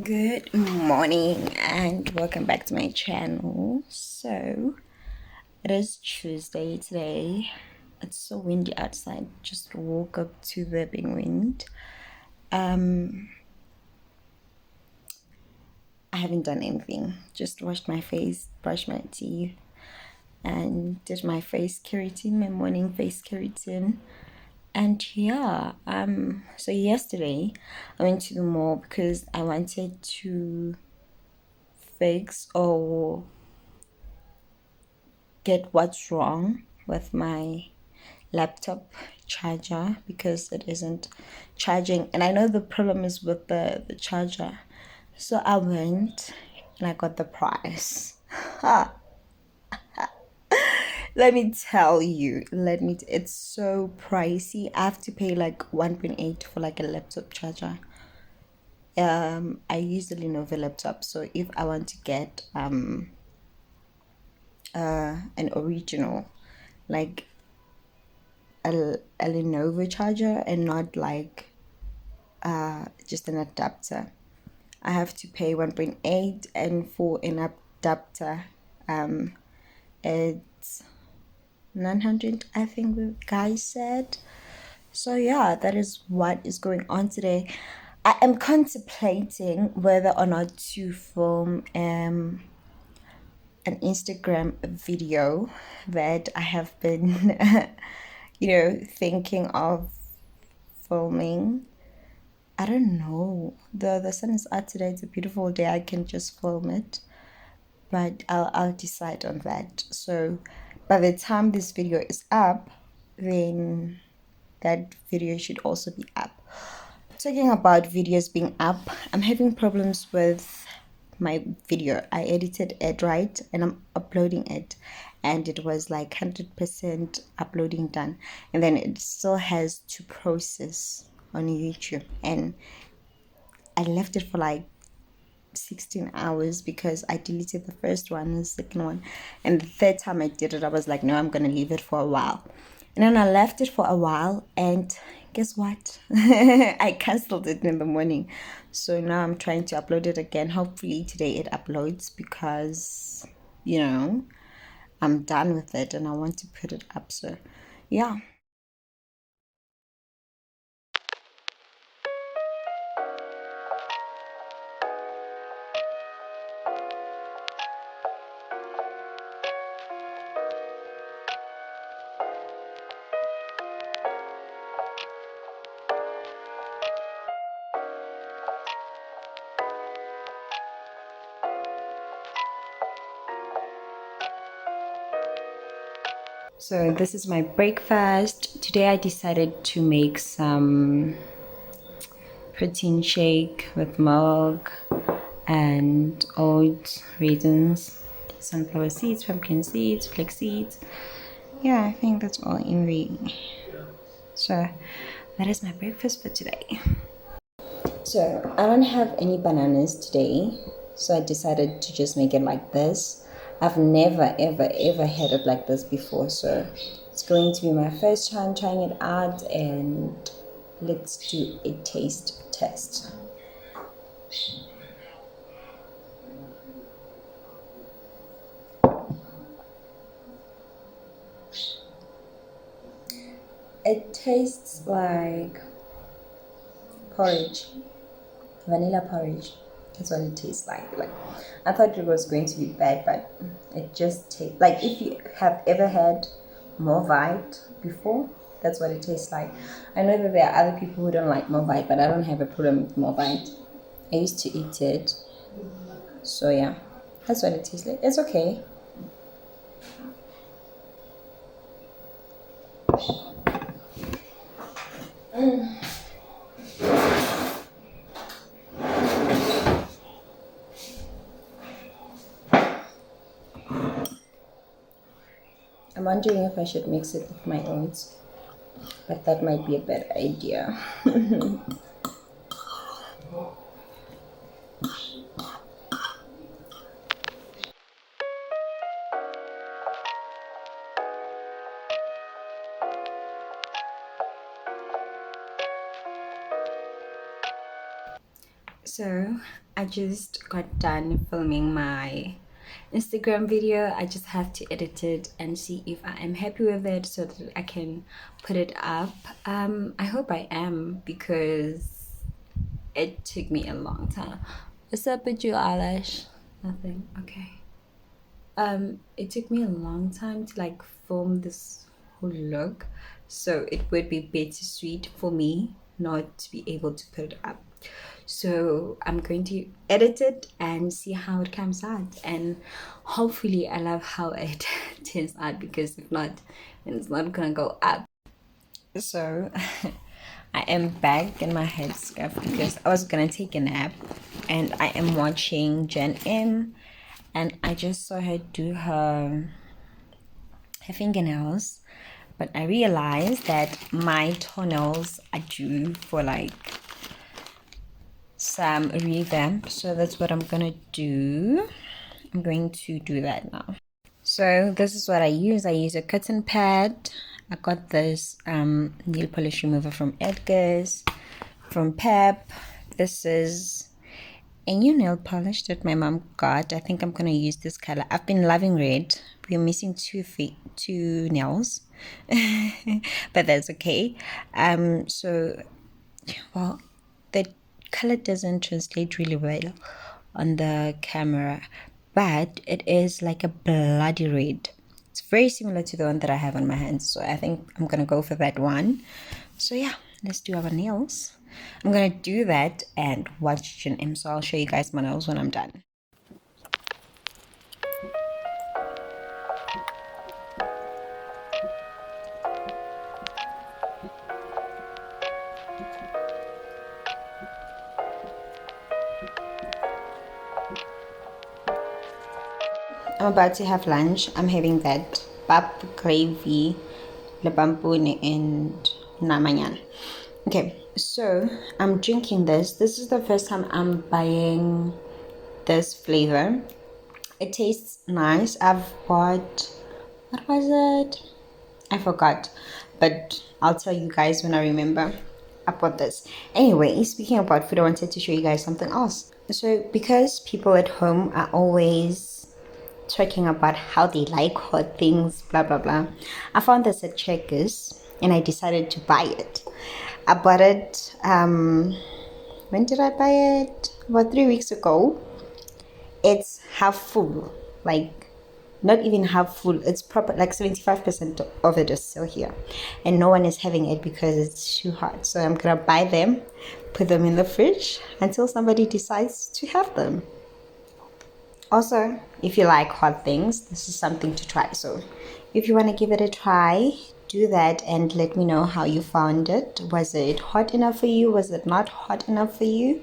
Good morning and welcome back to my channel. So it is Tuesday today. It's so windy outside. Just woke up to the big wind. I haven't done anything. Just washed my face, brushed my teeth, and did my face keratin, my morning face keratin. And yeah, so yesterday I went to the mall because I wanted to fix or get what's wrong with my laptop charger because it isn't charging, and I know the problem is with the charger. So I went and I got the price. Let me tell you, it's so pricey. I have to pay like 1.8 for like a laptop charger. I use the Lenovo laptop, so if I want to get an original, like a Lenovo charger and not like just an adapter, I have to pay 1.8, and for an adapter it's 900, I think the guy said. So yeah, that is what is going on today. I am contemplating whether or not to film an Instagram video that I have been thinking of filming. I don't know. The sun is out today. It's a beautiful day. I can just film it, but I'll decide on that. So by the time this video is up, then that video should also be up. Talking about videos being up, I'm having problems with my video. I edited it, right, and I'm uploading it, and it was like 100% uploading done, and then it still has to process on YouTube, and I left it for like 16 hours because I deleted the first one and the second one, and the third time I did it, I was like, no, I'm gonna leave it for a while. And then I left it for a while, and guess what? I cancelled it in the morning. So now I'm trying to upload it again. Hopefully today it uploads because, I'm done with it and I want to put it up. So yeah. So this is my breakfast. Today I decided to make some protein shake with milk and oats, raisins, sunflower seeds, pumpkin seeds, flax seeds. Yeah, I think that's all in the. So that is my breakfast for today. So I don't have any bananas today, so I decided to just make it like this. I've never ever ever had it like this before, so it's going to be my first time trying it out, and let's do a taste test. It tastes like porridge, vanilla porridge. That's what it tastes like. Like, I thought it was going to be bad, but it just tastes like, if you have ever had Movite before, that's what it tastes like. I know that there are other people who don't like Movite, but I don't have a problem with Movite. I used to eat it, so yeah, that's what it tastes like. It's okay. I'm wondering if I should mix it with my oats, but that might be a bad idea. So I just got done filming my Instagram video. I just have to edit it and see if I am happy with it so that I can put it up. I hope I am, because it took me a long time. What's up with you, Alash? Nothing. Okay. It took me a long time to like film this whole look, so it would be bittersweet for me not to be able to put it up. So I'm going to edit it and see how it comes out, and hopefully I love how it turns out, because if not, then it's not gonna go up. So I am back in my headscarf because I was gonna take a nap, and I am watching Jen M, and I just saw her do her fingernails, but I realized that my toenails are due for like some revamp, so that's what I'm gonna do. I'm going to do that now. So this is what I use a cotton pad. I got this nail polish remover from Edgar's, from Pep. This is a new nail polish that my mom got. I think I'm gonna use this color. I've been loving red. We're missing two nails, but that's okay. So, well, the color doesn't translate really well on the camera, but it is like a bloody red. It's very similar to the one that I have on my hands, so I think I'm gonna go for that one. So yeah, let's do our nails. I'm gonna do that and watch Jen M, so I'll show you guys my nails when I'm done. I'm about to have lunch. I'm having that pap gravy, lebampune, and namanyan. Okay, so I'm drinking this. This is the first time I'm buying this flavor. It tastes nice. I've bought, what was it? I forgot, but I'll tell you guys when I remember. I bought this. Anyway, speaking about food, I wanted to show you guys something else. So because people at home are always talking about how they like hot things, blah blah blah, I found this at Checkers and I decided to buy it. I bought it, when did I buy it? About 3 weeks ago. It's half full, like not even half full, it's proper, like 75% of it is still here, and no one is having it because it's too hot. So I'm gonna buy them, put them in the fridge until somebody decides to have them. Also, if you like hot things, this is something to try. So if you want to give it a try, do that and let me know how you found it. Was it hot enough for you? Was it not hot enough for you?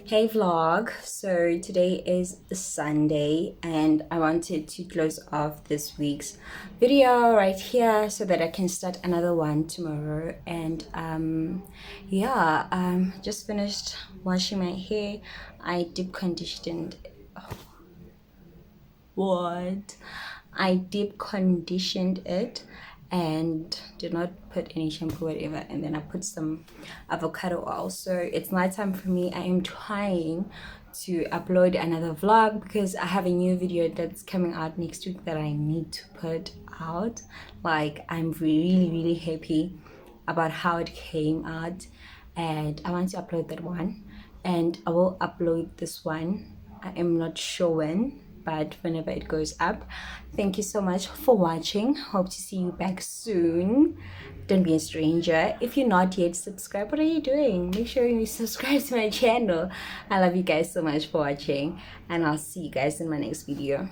Hey vlog, so today is Sunday and I wanted to close off this week's video right here so that I can start another one tomorrow. And yeah, just finished washing my hair. I deep conditioned, what? I deep conditioned it, and did not put any shampoo whatever, and then I put some avocado oil. So it's nighttime for me. I am trying to upload another vlog because I have a new video that's coming out next week that I need to put out. Like, I'm really happy about how it came out, and I want to upload that one, and I will upload this one. I am not sure when, but whenever it goes up. Thank you so much for watching. Hope to see you back soon. Don't be a stranger. If you're not yet subscribed, what are you doing? Make sure you subscribe to my channel. I love you guys so much for watching, and I'll see you guys in my next video.